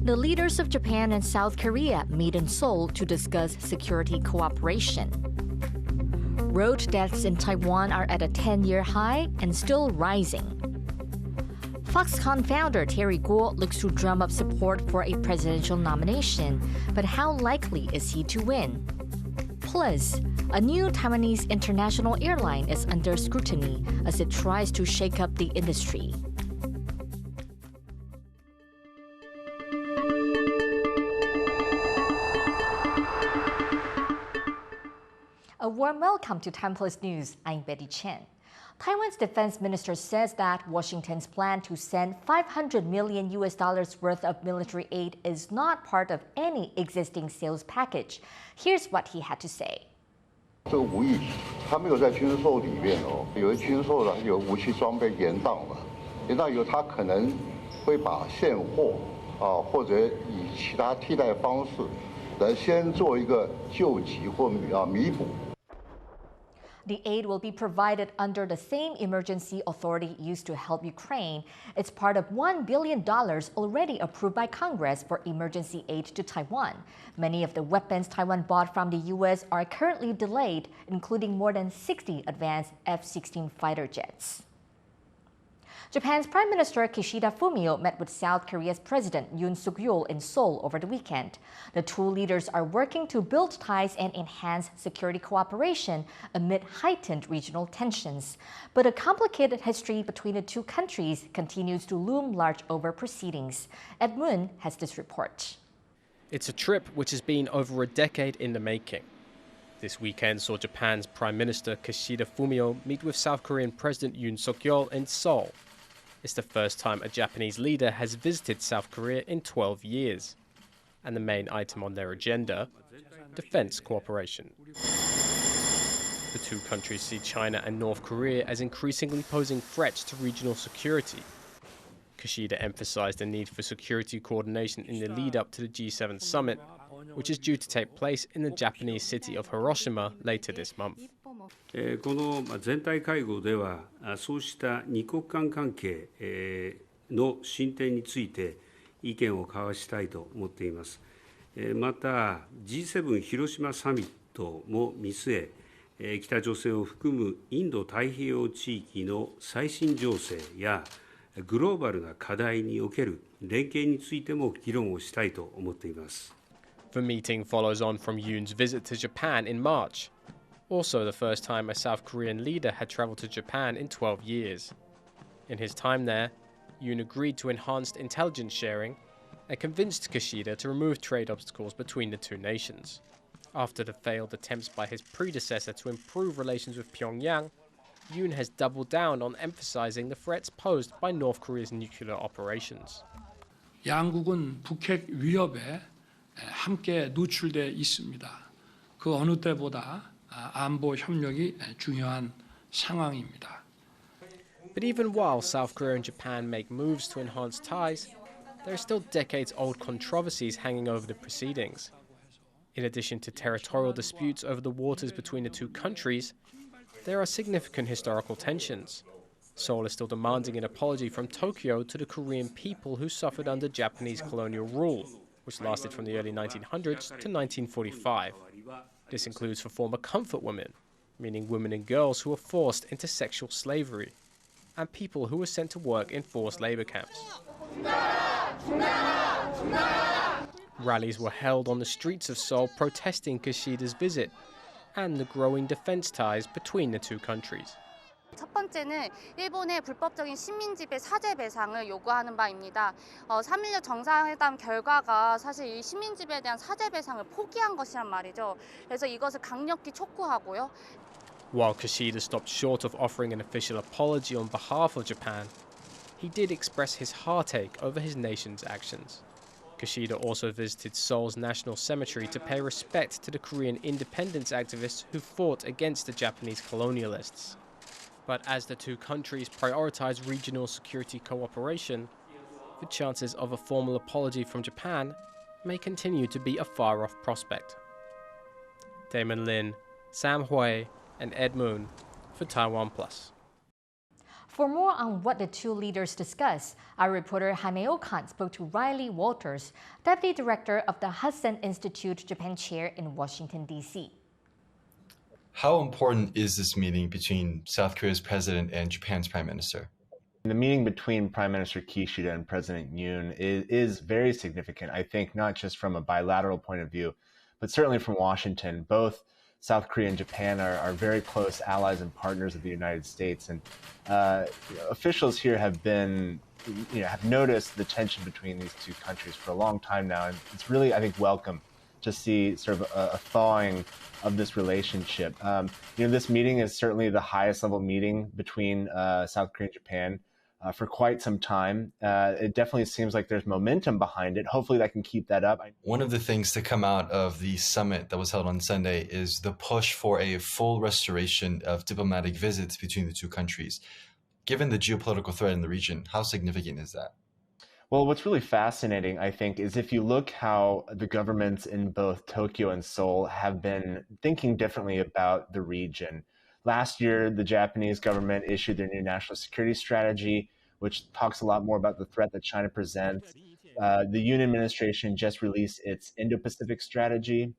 The leaders of Japan and South Korea meet in Seoul to discuss security cooperation. Road deaths in Taiwan are at a 10-year high and still rising. Foxconn founder Terry Gou looks to drum up support for a presidential nomination, but how likely is he to win? Plus, a new Taiwanese international airline is under scrutiny as it tries to shake up the industry. A warm welcome to TaiwanPlus News. I'm Betty Chen. Taiwan's defense minister says that Washington's plan to send $500 million worth of military aid is not part of any existing sales package. Here's what he had to say. 这个无意，他没有在军售里面哦，有的军售呢有武器装备延宕嘛，延宕以后他可能会把现货或者以其他替代方式来先做一个救急或弥补。 The aid will be provided under the same emergency authority used to help Ukraine. It's part of $1 billion already approved by Congress for emergency aid to Taiwan. Many of the weapons Taiwan bought from the U.S. are currently delayed, including more than 60 advanced F-16 fighter jets. Japan's Prime Minister Kishida Fumio met with South Korea's President Yoon Suk-yeol in Seoul over the weekend. The two leaders are working to build ties and enhance security cooperation amid heightened regional tensions. But a complicated history between the two countries continues to loom large over proceedings. Ed Moon has this report. It's a trip which has been over a decade in the making. This weekend saw Japan's Prime Minister Kishida Fumio meet with South Korean President Yoon Suk-yeol in Seoul. It's the first time a Japanese leader has visited South Korea in 12 years. And the main item on their agenda, defense cooperation. The two countries see China and North Korea as increasingly posing threats to regional security. Kishida emphasized the need for security coordination in the lead-up to the G7 summit, which is due to take place in the Japanese city of Hiroshima later this month. この全体会合では、そうした二国間関係の進展について意見を交わしたいと思っています。また、G7 広島サミットも見据え、北朝鮮を含むインド太平洋地域の最新情勢やグローバルな課題における連携についても議論をしたいと思っています。The meeting follows on from Yoon's visit to Japan in March. Also the first time a South Korean leader had traveled to Japan in 12 years. In his time there, Yoon agreed to enhanced intelligence sharing and convinced Kishida to remove trade obstacles between the two nations. After the failed attempts by his predecessor to improve relations with Pyongyang, Yoon has doubled down on emphasizing the threats posed by North Korea's nuclear operations. 양국은 북핵 위협에 함께 노출돼 있습니다. 그 어느 때보다 안보 협력이 중요한 상황입니다. But even while South Korea and Japan make moves to enhance ties, there are still decades-old controversies hanging over the proceedings. In addition to territorial disputes over the waters between the two countries, there are significant historical tensions. Seoul is still demanding an apology from Tokyo to the Korean people who suffered under Japanese colonial rule, which lasted from the early 1900s to 1945. This includes for former comfort women, meaning women and girls who were forced into sexual slavery, and people who were sent to work in forced labor camps. Rallies were held on the streets of Seoul protesting Kishida's visit and the growing defense ties between the two countries. 첫 번째는 일본의 불법적인 식민지배 사죄 배상을 요구하는 바입니다. 3.16 정상회담 결과가 사실 이 식민지배에 대한 사죄 배상을 포기한 것이란 말이죠. 그래서 이것을 강력히 촉구하고요. While Kishida stopped short of offering an official apology on behalf of Japan, he did express his heartache over his nation's actions. Kishida also visited Seoul's National Cemetery to pay respect to the Korean independence activists who fought against the Japanese colonialists. But as the two countries prioritize regional security cooperation, the chances of a formal apology from Japan may continue to be a far-off prospect. Damon Lin, Sam Hui, and Ed Moon for TaiwanPlus. For more on what the two leaders discussed, our reporter Jaime Okan spoke to Riley Walters, Deputy Director of the Hudson Institute Japan Chair in Washington, D.C. How important is this meeting between South Korea's president and Japan's prime minister? The meeting between Prime Minister Kishida and President Yoon is very significant, I think, not just from a bilateral point of view, but certainly from Washington. Both South Korea and Japan are very close allies and partners of the United States. And officials here have noticed the tension between these two countries for a long time now. And it's really, I think, welcome to see sort of a thawing of this relationship. This meeting is certainly the highest level meeting between South Korea and Japan for quite some time. It definitely seems like there's momentum behind it. Hopefully that can keep that up. One of the things to come out of the summit that was held on Sunday is the push for a full restoration of diplomatic visits between the two countries. Given the geopolitical threat in the region, how significant is that? Well, what's really fascinating, I think, is if you look how the governments in both Tokyo and Seoul have been thinking differently about the region. Last year, the Japanese government issued their new national security strategy, which talks a lot more about the threat that China presents. The Yoon administration just released its Indo-Pacific strategy.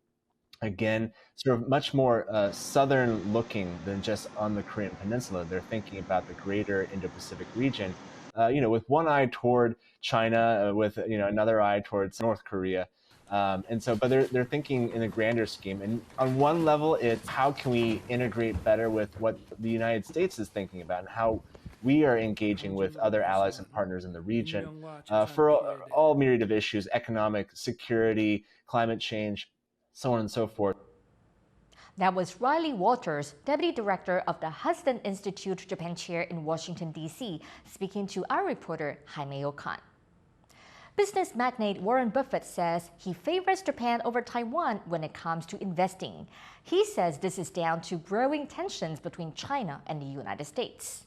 Again, sort of much more southern looking than just on the Korean Peninsula. They're thinking about the greater Indo-Pacific region, with one eye toward China, with another eye towards North Korea. But they're thinking in a grander scheme. And on one level, it's how can we integrate better with what the United States is thinking about and how we are engaging with other allies and partners in the region for all myriad of issues: economic, security, climate change, so on and so forth. That was Riley Walters, Deputy Director of the Hudson Institute Japan Chair in Washington, D.C., speaking to our reporter Jaime Okan. Business magnate Warren Buffett says he favors Japan over Taiwan when it comes to investing. He says this is down to growing tensions between China and the United States.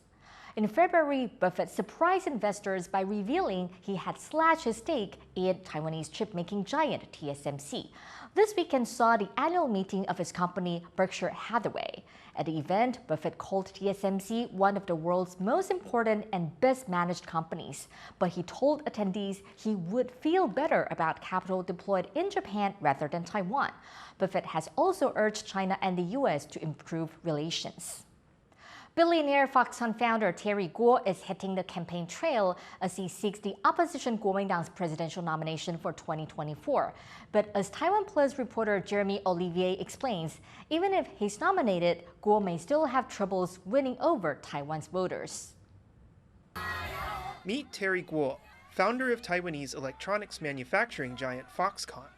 In February, Buffett surprised investors by revealing he had slashed his stake in Taiwanese chip-making giant TSMC. This weekend saw the annual meeting of his company, Berkshire Hathaway. At the event, Buffett called TSMC one of the world's most important and best managed companies. But he told attendees he would feel better about capital deployed in Japan rather than Taiwan. Buffett has also urged China and the U.S. to improve relations. Billionaire Foxconn founder Terry Gou is hitting the campaign trail as he seeks the opposition Kuomintang's presidential nomination for 2024. But as TaiwanPlus reporter Jeremy Olivier explains, even if he's nominated, Gou may still have troubles winning over Taiwan's voters. Meet Terry Gou, founder of Taiwanese electronics manufacturing giant Foxconn,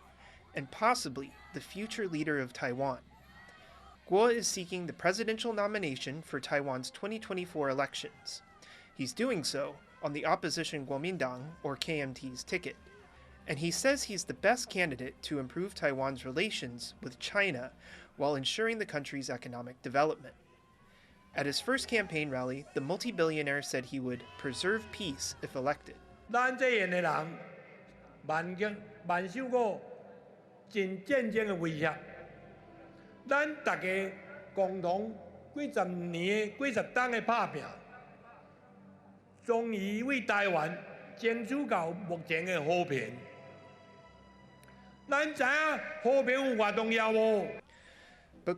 and possibly the future leader of Taiwan. Gou is seeking the presidential nomination for Taiwan's 2024 elections. He's doing so on the opposition Kuomintang, or KMT's, ticket. And he says he's the best candidate to improve Taiwan's relations with China while ensuring the country's economic development. At his first campaign rally, the multi-billionaire said he would preserve peace if elected. But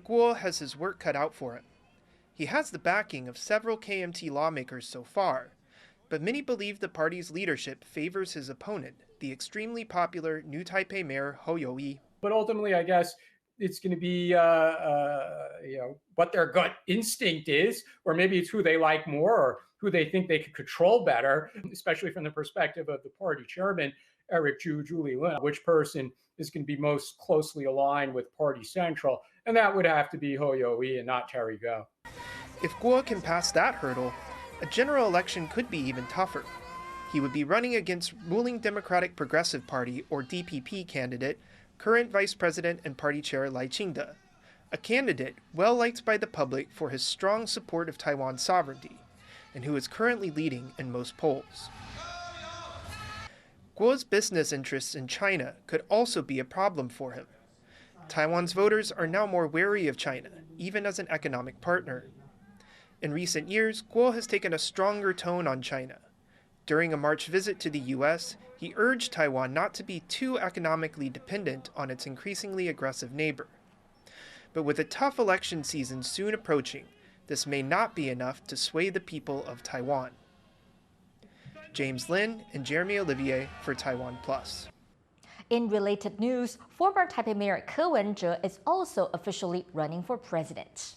Gou has his work cut out for him. He has the backing of several KMT lawmakers so far, but many believe the party's leadership favors his opponent, the extremely popular New Taipei Mayor Hou You-yi. But ultimately, I guess it's going to be what their gut instinct is, or maybe it's who they like more, or who they think they could control better, especially from the perspective of the party chairman, Eric Julie Lin, which person is going to be most closely aligned with Party Central, and that would have to be Hou You-yi and not Terry Gou. If Gou can pass that hurdle, a general election could be even tougher. He would be running against ruling Democratic Progressive Party, or DPP, candidate, current Vice President and Party Chair Lai Ching-te, a candidate well liked by the public for his strong support of Taiwan's sovereignty, and who is currently leading in most polls. Gou's business interests in China could also be a problem for him. Taiwan's voters are now more wary of China, even as an economic partner. In recent years, Guo has taken a stronger tone on China. During a March visit to the U.S., he urged Taiwan not to be too economically dependent on its increasingly aggressive neighbor. But with a tough election season soon approaching, this may not be enough to sway the people of Taiwan. James Lin and Jeremy Olivier for TaiwanPlus. In related news, former Taipei Mayor Ke Wen-je is also officially running for president.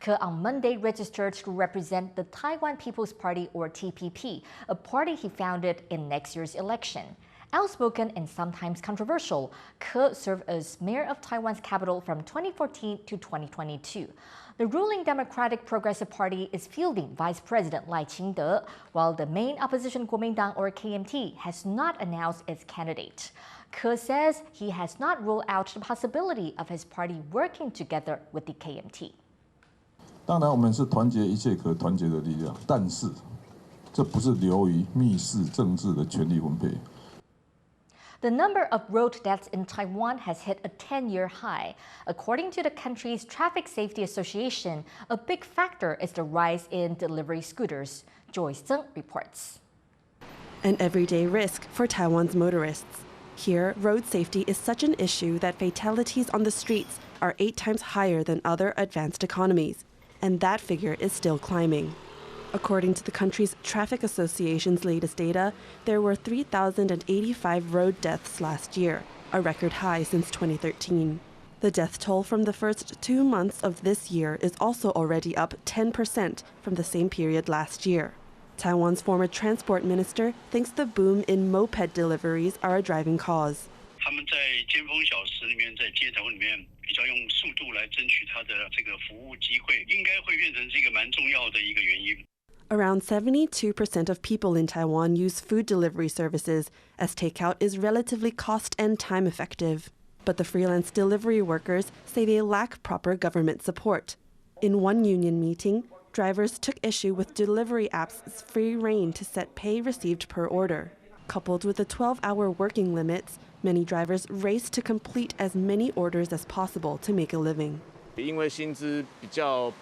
Ke on Monday registered to represent the Taiwan Peoples Party, or TPP, a party he founded in next year's election. Outspoken and sometimes controversial, Ke served as mayor of Taiwan's capital from 2014 to 2022. The ruling Democratic Progressive Party is fielding Vice President Lai Ching-te, while the main opposition Kuomintang, or KMT, has not announced its candidate. Ke says he has not ruled out the possibility of his party working together with the KMT. 当然，我们是团结一切可团结的力量，但是这不是流于密室政治的权力分配。 The number of road deaths in Taiwan has hit a 10-year high. According to the country's Traffic Safety Association, a big factor is the rise in delivery scooters. Joyce Zeng reports. An everyday risk for Taiwan's motorists. Here, road safety is such an issue that fatalities on the streets are 8 times higher than other advanced economies, and that figure is still climbing. According to the country's Traffic Association's latest data, there were 3,085 road deaths last year, a record high since 2013. The death toll from the first 2 months of this year is also already up 10% from the same period last year. Taiwan's former transport minister thinks the boom in moped deliveries are a driving cause. 他们在尖峰小时里面，在街头里面比较用速度来争取他的这个服务机会，应该会变成是一个蛮重要的一个原因。 Around 72% of people in Taiwan use food delivery services, as takeout is relatively cost and time effective. But the freelance delivery workers say they lack proper government support. In one union meeting, drivers took issue with delivery apps' free rein to set pay received per order. Coupled with the 12-hour working limits, many drivers race to complete as many orders as possible to make a living. 因为薪资比较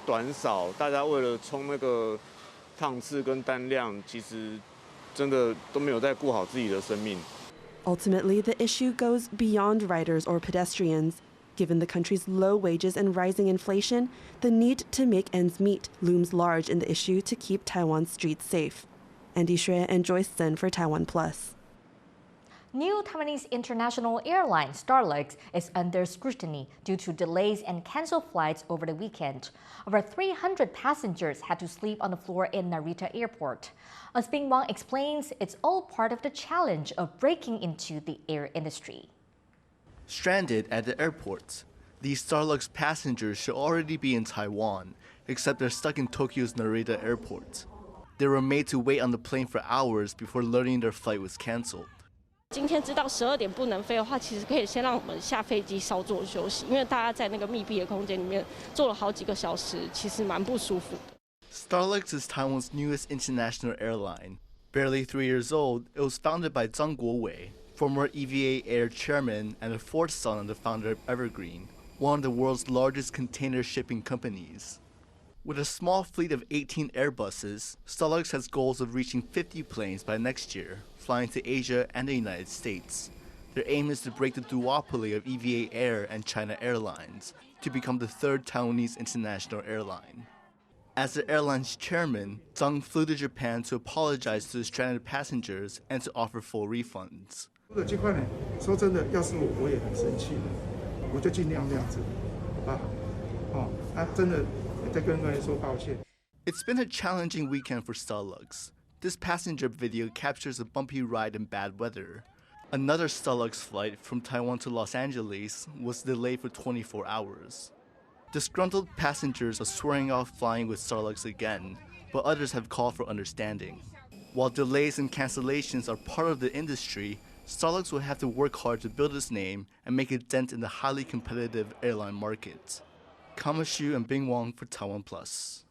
短少，大家为了冲那个趟次跟单量，其实真的都没有在顾好自己的生命。 Ultimately, the issue goes beyond riders or pedestrians. Given the country's low wages and rising inflation, the need to make ends meet looms large in the issue to keep Taiwan's streets safe. Andy Xue and Joyce Chen for TaiwanPlus. New Taiwanese international airline Starlux is under scrutiny due to delays and canceled flights over the weekend. Over 300 passengers had to sleep on the floor in Narita Airport. As Wong explains, it's all part of the challenge of breaking into the air industry. Stranded at the airport, these Starlux passengers should already be in Taiwan, except they're stuck in Tokyo's Narita Airport. They were made to wait on the plane for hours before learning their flight was canceled. 今天知道12点不能飞的话，其实可以先让我们下飞机稍作休息，因为大家在那个密闭的空间里面坐了好几个小时，其实蛮不舒服的。Starlux is Taiwan's newest international airline. Barely 3 years old, it was founded by Zhang Guowei, former EVA Air chairman and the fourth son of the founder of Evergreen, one of the world's largest container shipping companies. With a small fleet of 18 Airbuses, Starlux has goals of reaching 50 planes by next year, flying to Asia and the United States. Their aim is to break the duopoly of EVA Air and China Airlines to become the third Taiwanese international airline. As the airline's chairman, Zhang flew to Japan to apologize to the stranded passengers and to offer full refunds. 这块呢，说真的，要是我也很生气的，我就尽量这样子，好吧？真的。 It's been a challenging weekend for Starlux. This passenger video captures a bumpy ride in bad weather. Another Starlux flight from Taiwan to Los Angeles was delayed for 24 hours. Disgruntled passengers are swearing off flying with Starlux again, but others have called for understanding. While delays and cancellations are part of the industry, Starlux will have to work hard to build its name and make a dent in the highly competitive airline market. Kamashu and Wong for TaiwanPlus.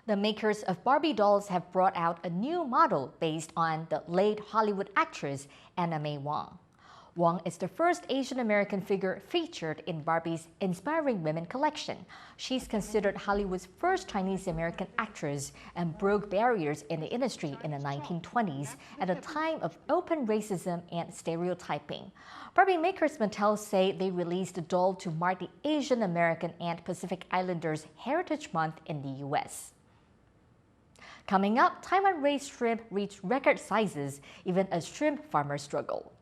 The makers of Barbie dolls have brought out a new model based on the late Hollywood actress Anna Mae Wong. Wong is the first Asian American figure featured in Barbie's Inspiring Women collection. She's considered Hollywood's first Chinese American actress and broke barriers in the industry in the 1920s at a time of open racism and stereotyping. Barbie makers Mattel say they released the doll to mark the Asian American and Pacific Islanders Heritage Month in the U.S. Coming up, Taiwan-raised shrimp reached record sizes, even as shrimp farmers struggle.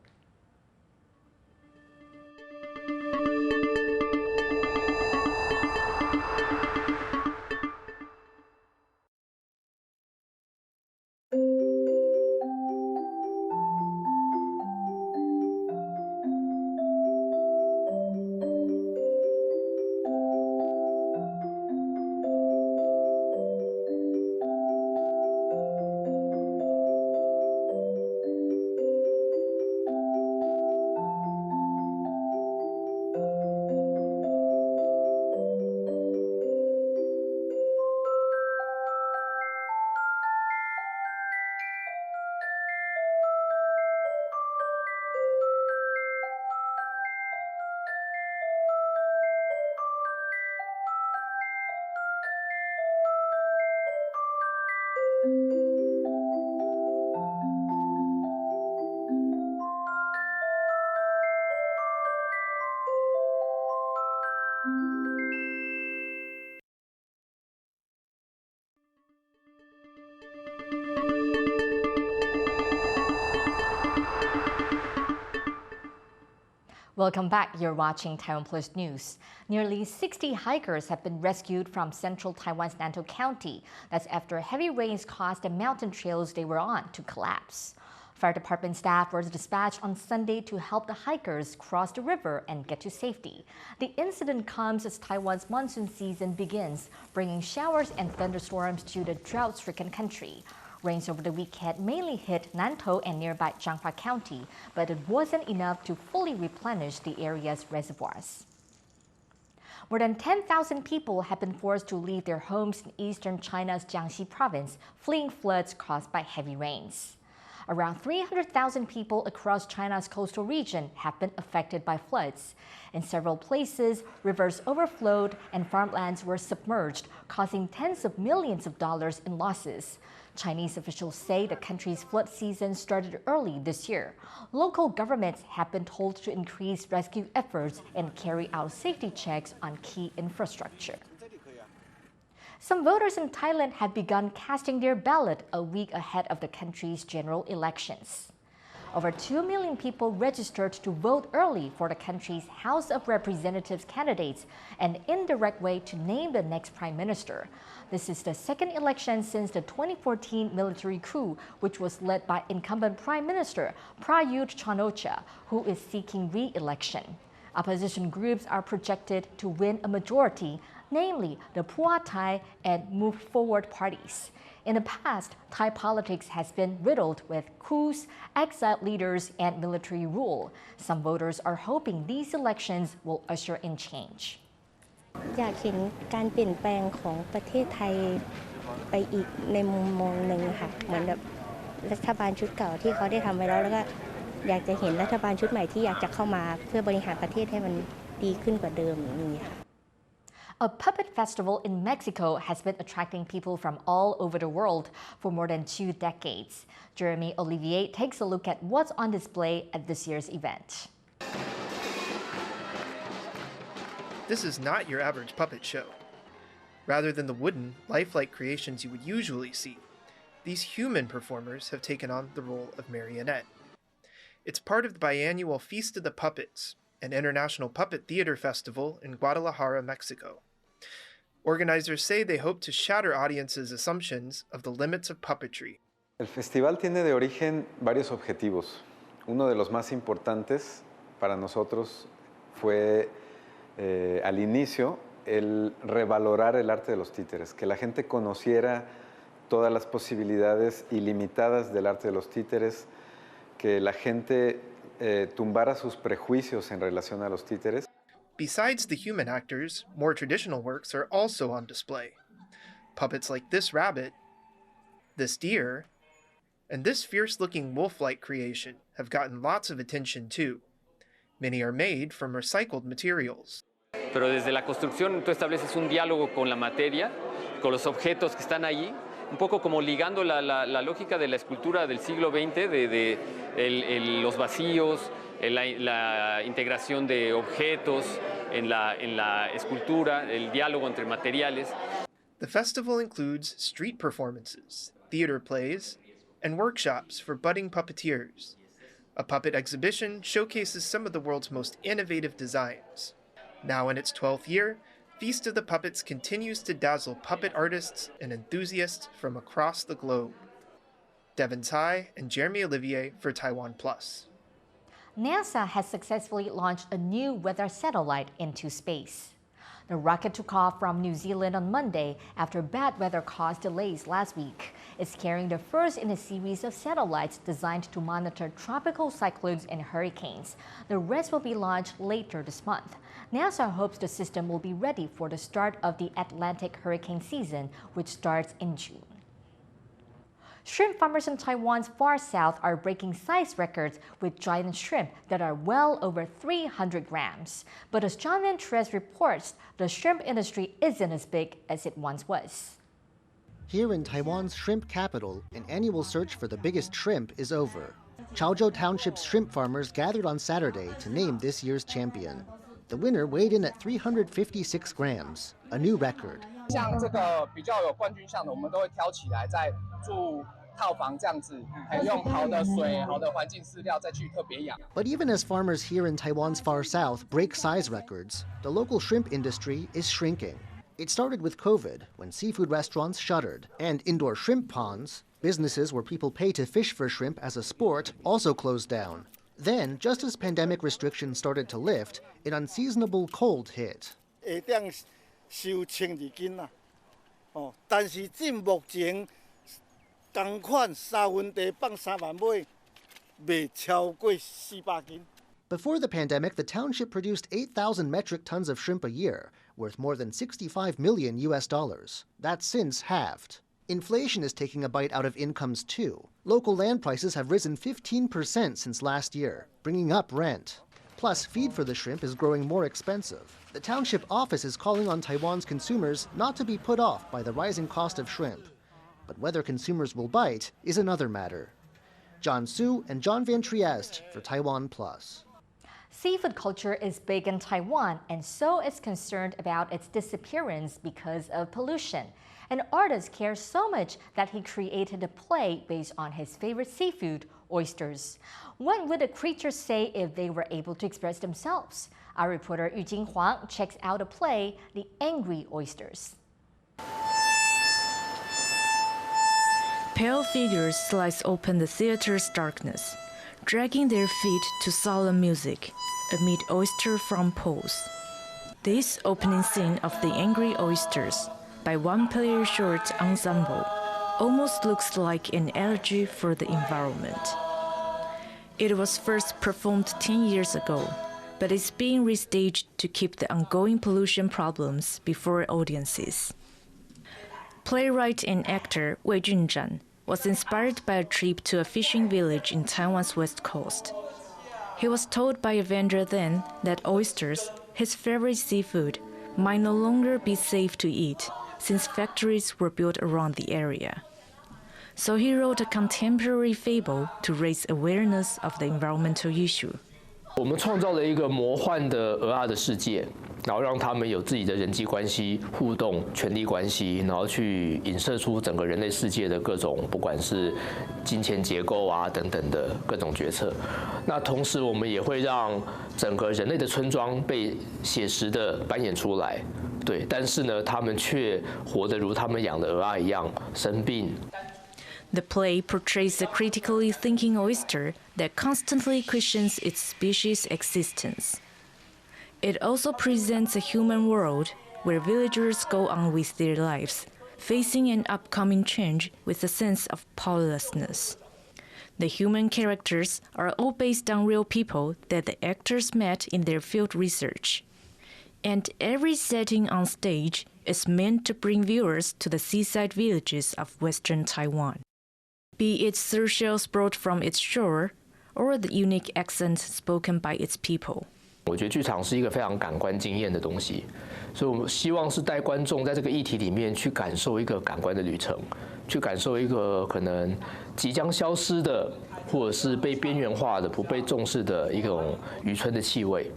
Welcome back. You're watching TaiwanPlus News. Nearly 60 hikers have been rescued from central Taiwan's Nantou County. That's after heavy rains caused the mountain trails they were on to collapse. Fire department staff were dispatched on Sunday to help the hikers cross the river and get to safety. The incident comes as Taiwan's monsoon season begins, bringing showers and thunderstorms to the drought-stricken country. Rains over the weekend mainly hit Nantou and nearby Changhua County, but it wasn't enough to fully replenish the area's reservoirs. More than 10,000 people have been forced to leave their homes in eastern China's Jiangxi province, fleeing floods caused by heavy rains. Around 300,000 people across China's coastal region have been affected by floods. In several places, rivers overflowed and farmlands were submerged, causing tens of millions of dollars in losses. Chinese officials say the country's flood season started early this year. Local governments have been told to increase rescue efforts and carry out safety checks on key infrastructure. Some voters in Thailand have begun casting their ballot a week ahead of the country's general elections. Over 2 million people registered to vote early for the country's House of Representatives candidates, an indirect way to name the next prime minister. This is the second election since the 2014 military coup, which was led by incumbent Prime Minister Prayut Chan-o-cha, who is seeking re-election. Opposition groups are projected to win a majority, namely the Phua Thai and Move Forward parties. In the past, Thai politics has been riddled with coups, exiled leaders, and military rule. Some voters are hoping these elections will usher in change. อยากเห็นการเปลี่ยนแปลงของประเทศไทยไปอีกในมุมมองหนึ่งค่ะเหมือนแบบรัฐบาลชุดเก่าที่เขาได้ทำไว้แล้วก็อยากจะเห็นรัฐบาลชุดใหม่ที่อยากจะเข้ามาเพื่อบริหารประเทศให้มันดีขึ้นกว่าเดิมอย่างนี้ค่ะ A puppet festival in Mexico has been attracting people from all over the world for more than 2 decades. Jeremy Olivier takes a look at what's on display at this year's event. This is not your average puppet show. Rather than the wooden, lifelike creations you would usually see, these human performers have taken on the role of marionette. It's part of the biannual Feast of the Puppets, an international puppet theater festival in Guadalajara, Mexico. Organizers say they hope to shatter audiences' assumptions of the limits of puppetry. El festival tiene de origen varios objetivos. Uno de los más importantes para nosotros fue al inicio el revalorar el arte de los títeres, que la gente conociera todas las posibilidades ilimitadas del arte de los títeres, que la gente tumbara sus prejuicios en relación a los títeres. Besides the human actors, more traditional works are also on display. Puppets like this rabbit, this deer, and this fierce-looking wolf-like creation have gotten lots of attention too, Many are made from recycled materials. Pero desde la construcción tú estableces un diálogo con la materia, con los objetos que están allí, un poco como ligando la lógica de la escultura del siglo XX, de los vacíos, la integración de objetos en la escultura, el diálogo entre materiales. The festival includes street performances, theater plays, and workshops for budding puppeteers. A puppet exhibition showcases some of the world's most innovative designs. Now in its 12th year, Feast of the Puppets continues to dazzle puppet artists and enthusiasts from across the globe. Devin Tsai and Jeremy Olivier for TaiwanPlus. NASA has successfully launched a new weather satellite into space. The rocket took off from New Zealand on Monday after bad weather caused delays last week. It's carrying the first in a series of satellites designed to monitor tropical cyclones and hurricanes. The rest will be launched later this month. NASA hopes the system will be ready for the start of the Atlantic hurricane season, which starts in June. Shrimp farmers in Taiwan's far south are breaking size records with giant shrimp that are well over 300 grams. But as John Van Tres reports, the shrimp industry isn't as big as it once was. Here in Taiwan's shrimp capital, an annual search for the biggest shrimp is over. Chaozhou Township's shrimp farmers gathered on Saturday to name this year's champion. The winner weighed in at 356 grams, a new record. 像这个比较有冠军相的，我们都会挑起来，再住套房这样子，用好的水、好的环境饲料再去特别养。 But even as farmers here in Taiwan's far south break size records, the local shrimp industry is shrinking. It started with COVID, when seafood restaurants shuttered, and indoor shrimp ponds, businesses where people pay to fish for shrimp as a sport, also closed down. Then, just as pandemic restrictions started to lift, an unseasonable cold hit. 收12斤啦，但是至目前同款三分地放3万尾，未超过400斤。 Before the pandemic, the township produced 8,000 metric tons of shrimp a year, worth more than $65 million US. That's since halved. Inflation is taking a bite out of incomes too. Local land prices have risen 15% since last year, bringing up rent. Plus, feed for the shrimp is growing more expensive. The township office is calling on Taiwan's consumers not to be put off by the rising cost of shrimp. But whether consumers will bite is another matter. John Su and John Van Trieste for TaiwanPlus. Seafood culture is big in Taiwan, and so is concerned about its disappearance because of pollution. An artist cares so much that he created a play based on his favorite seafood, oysters. What would the creatures say if they were able to express themselves? Our reporter Yu Jing Huang checks out a play, The Angry Oysters. Pale figures slice open the theater's darkness, dragging their feet to solemn music amid oyster from poles. This opening scene of The Angry Oysters by one-player short ensemble almost looks like an elegy for the environment. It was first performed 10 years ago, but it's being restaged to keep the ongoing pollution problems before audiences. Playwright and actor Wei Junzhan was inspired by a trip to a fishing village in Taiwan's west coast. He was told by a vendor then that oysters, his favorite seafood, might no longer be safe to eat since factories were built around the area. So he wrote a contemporary fable to raise awareness of the environmental issue. 我们创造了一个魔幻的鹅啊的世界，然后让他们有自己的人际关系互动、权力关系，然后去影射出整个人类世界的各种，不管是金钱结构啊等等的各种决策。那同时，我们也会让整个人类的村庄被写实的扮演出来。对，但是呢，他们却活得如他们养的鹅啊一样生病。 The play portrays a critically thinking oyster that constantly questions its species' existence. It also presents a human world where villagers go on with their lives, facing an upcoming change with a sense of powerlessness. The human characters are all based on real people that the actors met in their field research. And every setting on stage is meant to bring viewers to the seaside villages of western Taiwan. Be it seashells brought from its shore, or the unique accents spoken by its people. 我觉得剧场是一个非常感官经验的东西，所以我们希望是带观众在这个议题里面去感受一个感官的旅程，去感受一个可能即将消失的，或者是被边缘化的、不被重视的一种渔村的气味。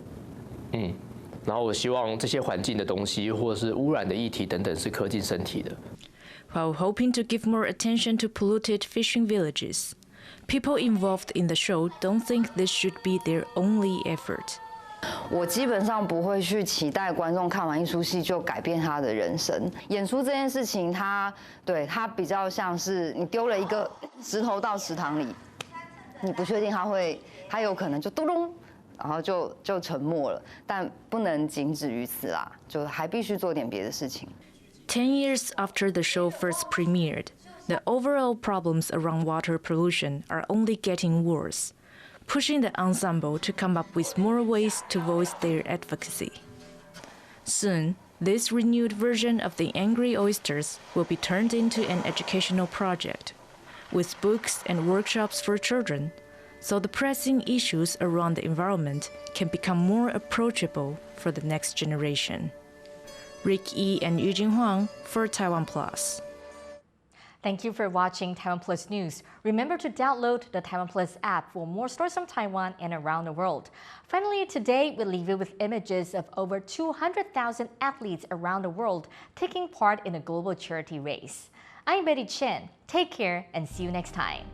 然后我希望这些环境的东西，或者是污染的议题等等，是刻进身体的。While hoping to give more attention to polluted fishing villages, people involved in the show don't think this should be their only effort. 我基本上不会去期待观众看完一出戏就改变他的人生。演出这件事情，它比较像是你丢了一个石头到池塘里，你不确定它有可能就咚咚，然后就沉没了，但不能仅止于此啦，就还必须做点别的事情。10 years after the show first premiered, the overall problems around water pollution are only getting worse, pushing the ensemble to come up with more ways to voice their advocacy. Soon, this renewed version of the Angry Oysters will be turned into an educational project, with books and workshops for children, so the pressing issues around the environment can become more approachable for the next generation. Rick Yi and Yujin Huang for TaiwanPlus. Thank you for watching TaiwanPlus News. Remember to download the TaiwanPlus app for more stories from Taiwan and around the world. Finally, today we leave you with images of over 200,000 athletes around the world taking part in a global charity race. I'm Betty Chen. Take care and see you next time.